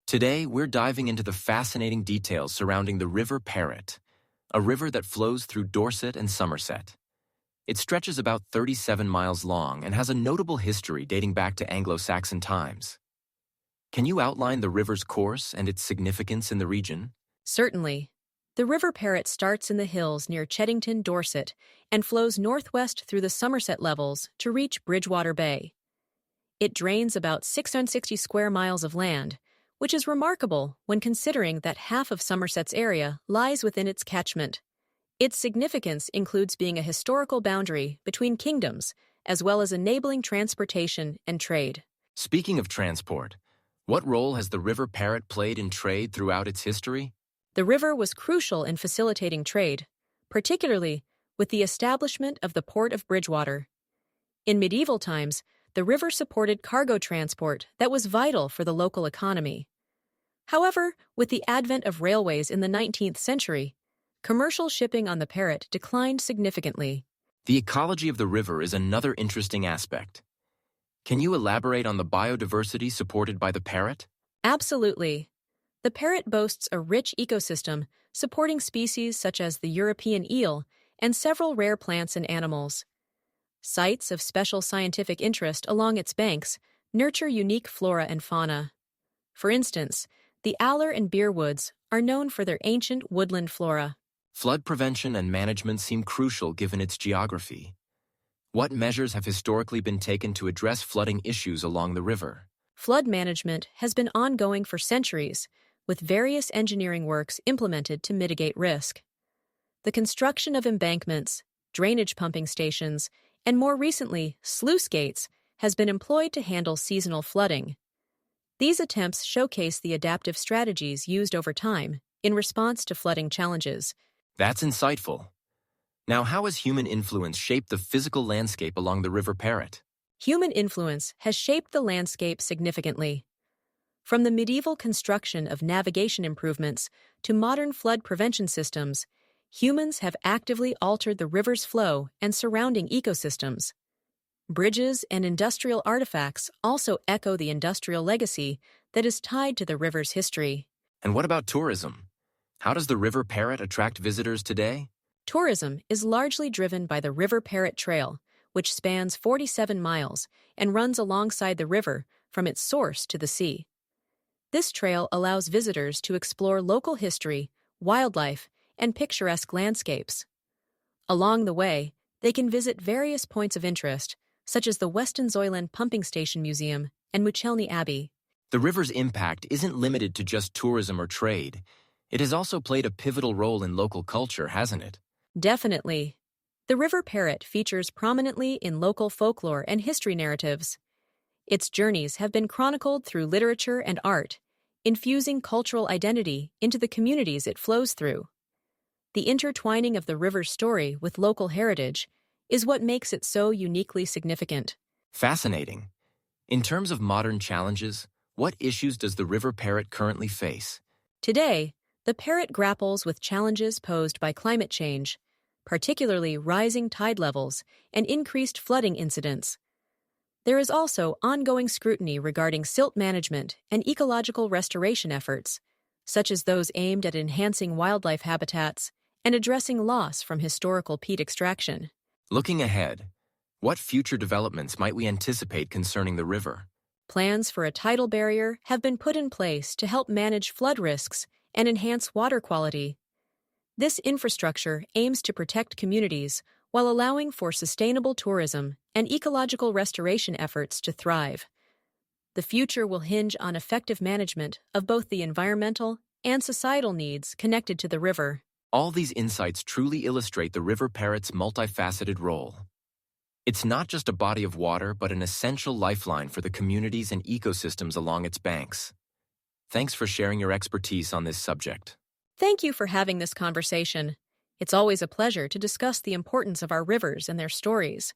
Today, we're diving into the fascinating details surrounding the River Parrett, a river that flows through Dorset and Somerset. It stretches about 37 miles long and has a notable history dating back to Anglo-Saxon times. Can you outline the river's course and its significance in the region? Certainly. The River Parrett starts in the hills near Chedington, Dorset, and flows northwest through the Somerset Levels to reach Bridgwater Bay. It drains about 660 square miles of land, which is remarkable when considering that half of Somerset's area lies within its catchment. Its significance includes being a historical boundary between kingdoms, as well as enabling transportation and trade. Speaking of transport, what role has the River Parrett played in trade throughout its history? The river was crucial in facilitating trade, particularly with the establishment of the port of Bridgwater. In medieval times, the river supported cargo transport that was vital for the local economy. However, with the advent of railways in the 19th century, commercial shipping on the Parrett declined significantly. The ecology of the river is another interesting aspect. Can you elaborate on the biodiversity supported by the Parrett? Absolutely. The Parrett boasts a rich ecosystem supporting species such as the European eel and several rare plants and animals. Sites of special scientific interest along its banks nurture unique flora and fauna. For instance, the Aller and Beer Woods are known for their ancient woodland flora. Flood prevention and management seem crucial given its geography. What measures have historically been taken to address flooding issues along the river? Flood management has been ongoing for centuries, with various engineering works implemented to mitigate risk. The construction of embankments, drainage pumping stations, and more recently, sluice gates, has been employed to handle seasonal flooding. These attempts showcase the adaptive strategies used over time in response to flooding challenges. That's insightful. Now, how has human influence shaped the physical landscape along the River Parrett? Human influence has shaped the landscape significantly. From the medieval construction of navigation improvements to modern flood prevention systems, humans have actively altered the river's flow and surrounding ecosystems. Bridges and industrial artifacts also echo the industrial legacy that is tied to the river's history. And what about tourism? How does the River Parrett attract visitors today? Tourism is largely driven by the River Parrett Trail, which spans 47 miles and runs alongside the river from its source to the sea. This trail allows visitors to explore local history, wildlife, and picturesque landscapes. Along the way, they can visit various points of interest, such as the Weston Zoyland Pumping Station Museum and Muchelney Abbey. The river's impact isn't limited to just tourism or trade. It has also played a pivotal role in local culture, hasn't it? Definitely. The River Parrett features prominently in local folklore and history narratives. Its journeys have been chronicled through literature and art, infusing cultural identity into the communities it flows through. The intertwining of the river's story with local heritage is what makes it so uniquely significant. Fascinating. In terms of modern challenges, what issues does the River Parrett currently face? Today, the Parrett grapples with challenges posed by climate change, particularly rising tide levels and increased flooding incidents. There is also ongoing scrutiny regarding silt management and ecological restoration efforts, such as those aimed at enhancing wildlife habitats and addressing loss from historical peat extraction. Looking ahead, what future developments might we anticipate concerning the river? Plans for a tidal barrier have been put in place to help manage flood risks and enhance water quality. This infrastructure aims to protect communities while allowing for sustainable tourism and ecological restoration efforts to thrive. The future will hinge on effective management of both the environmental and societal needs connected to the river. All these insights truly illustrate the River Parrett's multifaceted role. It's not just a body of water, but an essential lifeline for the communities and ecosystems along its banks. Thanks for sharing your expertise on this subject. Thank you for having this conversation. It's always a pleasure to discuss the importance of our rivers and their stories.